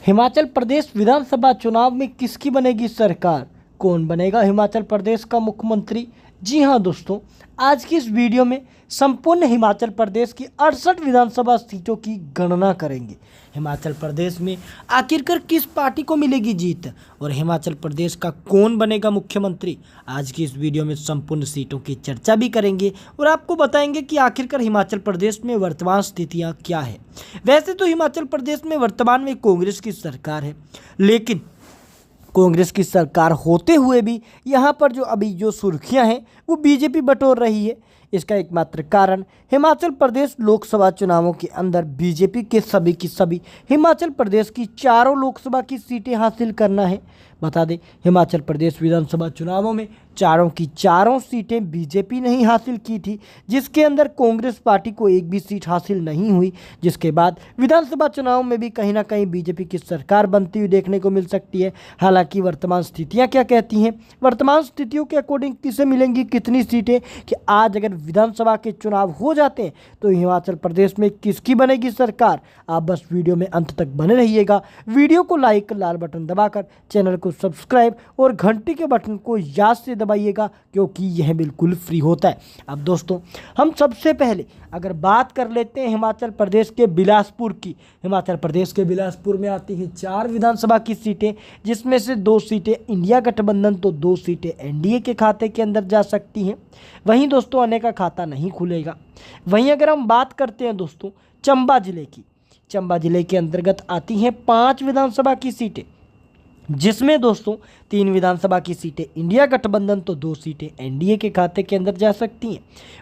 हिमाचल प्रदेश विधानसभा चुनाव में किसकी बनेगी सरकार? कौन बनेगा हिमाचल प्रदेश का मुख्यमंत्री? जी हां दोस्तों, आज की इस वीडियो में संपूर्ण हिमाचल प्रदेश की 68 विधानसभा सीटों की गणना करेंगे। हिमाचल प्रदेश में आखिरकार किस पार्टी को मिलेगी जीत और हिमाचल प्रदेश का कौन बनेगा मुख्यमंत्री? आज की इस वीडियो में संपूर्ण सीटों की चर्चा भी करेंगे और आपको बताएंगे कि आखिरकार हिमाचल प्रदेश में वर्तमान स्थितियां क्या है। वैसे तो हिमाचल प्रदेश में वर्तमान में कांग्रेस की सरकार है, लेकिन कांग्रेस की सरकार होते हुए भी यहाँ पर जो सुर्खियाँ हैं वो बीजेपी बटोर रही है। इसका एकमात्र कारण हिमाचल प्रदेश लोकसभा चुनावों के अंदर बीजेपी के सभी की सभी हिमाचल प्रदेश की चारों लोकसभा की सीटें हासिल करना है। बता दें, हिमाचल प्रदेश विधानसभा चुनावों में चारों की चारों सीटें बीजेपी ने ही हासिल की थी, जिसके अंदर कांग्रेस पार्टी को एक भी सीट हासिल नहीं हुई। जिसके बाद विधानसभा चुनाव में भी कहीं ना कहीं बीजेपी की सरकार बनती हुई देखने को मिल सकती है। हालांकि वर्तमान स्थितियां क्या कहती हैं, वर्तमान स्थितियों के अकॉर्डिंग किसे मिलेंगी कितनी सीटें, कि आज अगर विधानसभा के चुनाव हो जाते हैं तो हिमाचल प्रदेश में किसकी बनेगी सरकार। आप बस वीडियो में अंत तक बने रहिएगा। वीडियो को लाइक, लाल बटन दबाकर चैनल को सब्सक्राइब और घंटी के बटन को याद से दबाइएगा, क्योंकि यह बिल्कुल फ्री होता है। अब दोस्तों, हम सबसे पहले अगर बात कर लेते हैं हिमाचल प्रदेश के बिलासपुर की। हिमाचल प्रदेश के बिलासपुर में आती हैं 4 विधानसभा की सीटें, जिसमें से 2 सीटें इंडिया गठबंधन तो 2 सीटें एनडीए के खाते के अंदर जा सकती हैं। वहीं दोस्तों अन्य का खाता नहीं खुलेगा। वहीं अगर हम बात करते हैं दोस्तों चंबा जिले की, चंबा जिले के अंतर्गत आती हैं 5 विधानसभा की सीटें, जिसमें दोस्तों 3 विधानसभा की सीटें इंडिया गठबंधन तो 2 सीटें एनडीए के खाते के अंदर जा सकती हैं।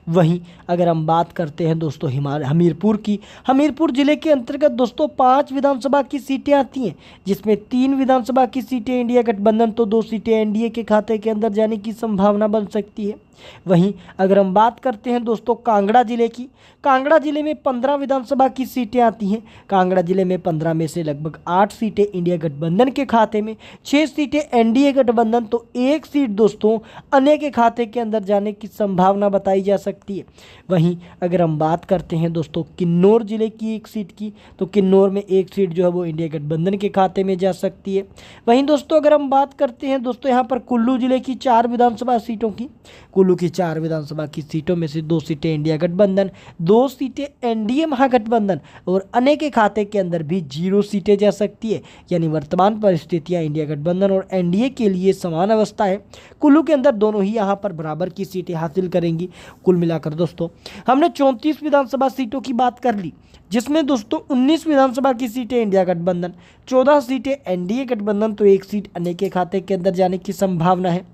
वहीं अगर हम बात करते हैं दोस्तों हमीरपुर की, हमीरपुर जिले के अंतर्गत दोस्तों 5 विधानसभा की सीटें आती हैं, जिसमें 3 विधानसभा की सीटें इंडिया गठबंधन तो 2 सीटें एनडीए के खाते के अंदर जाने की संभावना बन सकती है। वहीं अगर हम बात करते हैं दोस्तों कांगड़ा जिले की, कांगड़ा जिले में 15 विधानसभा की सीटें आती हैं। कांगड़ा जिले में 15 में से लगभग 8 सीटें इंडिया गठबंधन के खाते में, 6 सीटें एनडीए गठबंधन तो 1 सीट दोस्तों अन्य के खाते के अंदर जाने की संभावना बताई जा सकती है। वहीं अगर हम बात करते हैं दोस्तों किन्नौर जिले की 1 सीट की, तो किन्नौर में 1 सीट जो है वो इंडिया गठबंधन के खाते में जा सकती है। वहीं दोस्तों अगर हम बात करते हैं दोस्तों यहाँ पर कुल्लू जिले की 4 विधानसभा सीटों की, कुल्लू की 4 विधानसभा की सीटों में से 2 सीटें इंडिया गठबंधन, 2 सीटें एनडीए महागठबंधन और अन्य के खाते के अंदर भी 0 सीटें जा सकती है। यानी वर्तमान परिस्थितियां इंडिया गठबंधन और एनडीए के लिए समान अवस्था है। कुल्लू के अंदर दोनों ही यहां पर बराबर की सीटें हासिल करेंगी। कुल मिलाकर दोस्तों हमने 34 विधानसभा सीटों की बात कर ली, जिसमें दोस्तों 19 विधानसभा की सीटें इंडिया गठबंधन, 14 सीटें एनडीए गठबंधन तो 1 सीट अन्य के खाते के अंदर जाने की संभावना है।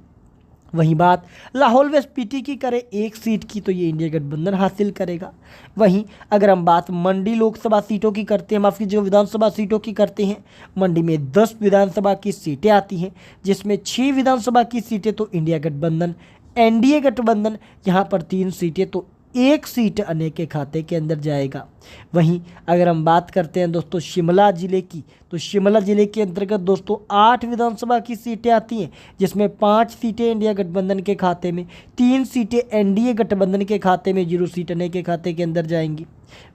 वहीं बात लाहौल व स्पीति की करें 1 सीट की, तो ये इंडिया गठबंधन हासिल करेगा। वहीं अगर हम बात मंडी लोकसभा सीटों की करते हैं, माफ कीजिए विधानसभा सीटों की करते हैं, मंडी में 10 विधानसभा की सीटें आती हैं, जिसमें 6 विधानसभा की सीटें तो इंडिया गठबंधन, एनडीए गठबंधन यहाँ पर 3 सीटें तो 1 सीट अन्य के खाते के अंदर जाएगा। वहीं अगर हम बात करते हैं दोस्तों शिमला जिले की, तो शिमला जिले के अंतर्गत दोस्तों 8 विधानसभा की सीटें आती हैं, जिसमें 5 सीटें इंडिया गठबंधन के खाते में, 3 सीटें एनडीए गठबंधन के खाते में, 0 सीट अन्य के खाते के अंदर जाएंगी।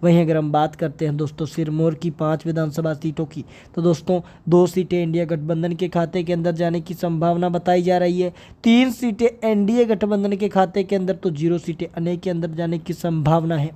वहीं अगर हम बात करते हैं दोस्तों सिरमौर की 5 विधानसभा सीटों की, तो दोस्तों 2 सीटें इंडिया गठबंधन के खाते के अंदर जाने की संभावना बताई जा रही है, 3 सीटें एनडीए गठबंधन के खाते के अंदर तो 0 सीटें अन्य के अंदर जाने की संभावना है।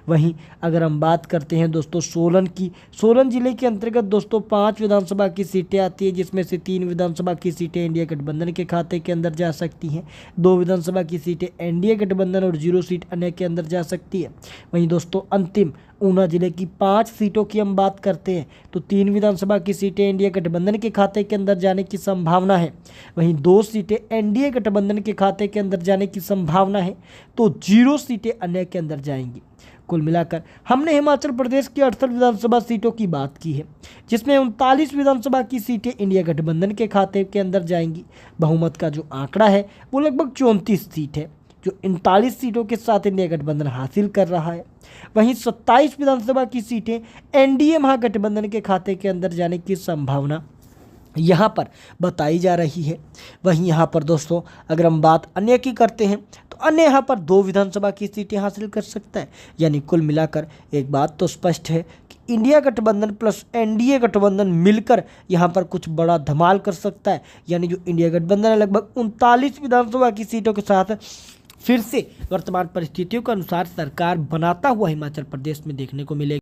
वहीं अगर हम बात करते हैं दोस्तों सोलन की, सोलन जिले के अंतर्गत दोस्तों 5 विधानसभा की सीटें आती हैं, जिसमें से 3 विधानसभा की सीटें इंडिया गठबंधन के खाते के अंदर जा सकती हैं, 2 विधानसभा की सीटें एनडीए गठबंधन और 0 सीट अन्य के अंदर जा सकती है। वहीं दोस्तों अंतिम ऊना जिले की 5 सीटों की हम बात करते हैं, तो 3 विधानसभा की सीटें इंडिया गठबंधन के खाते के अंदर जाने की संभावना है। वहीं 2 सीटें एनडीए गठबंधन के खाते के अंदर जाने की संभावना है, तो 0 सीटें अन्य के अंदर जाएंगी। कुल मिलाकर हमने हिमाचल प्रदेश की 68 विधानसभा सीटों की बात की है, जिसमें 39 विधानसभा की सीटें इंडिया गठबंधन के खाते के अंदर जाएंगी। बहुमत का जो आंकड़ा है वो लगभग 34 सीट है, जो 39 सीटों के साथ इंडिया गठबंधन हासिल कर रहा है। वहीं 27 विधानसभा की सीटें एनडीए महागठबंधन के खाते के अंदर जाने की संभावना यहाँ पर बताई जा रही है। वहीं यहाँ पर दोस्तों अगर हम बात अन्य की करते हैं, तो अन्य यहाँ पर 2 विधानसभा की सीटें हासिल कर सकता है। यानी कुल मिलाकर एक बात तो स्पष्ट है कि इंडिया गठबंधन प्लस एनडीए गठबंधन मिलकर यहाँ पर कुछ बड़ा धमाल कर सकता है। यानी जो इंडिया गठबंधन है लगभग 39 विधानसभा की सीटों के साथ फिर से वर्तमान परिस्थितियों के अनुसार सरकार बनाता हुआ हिमाचल प्रदेश में देखने को मिलेगा।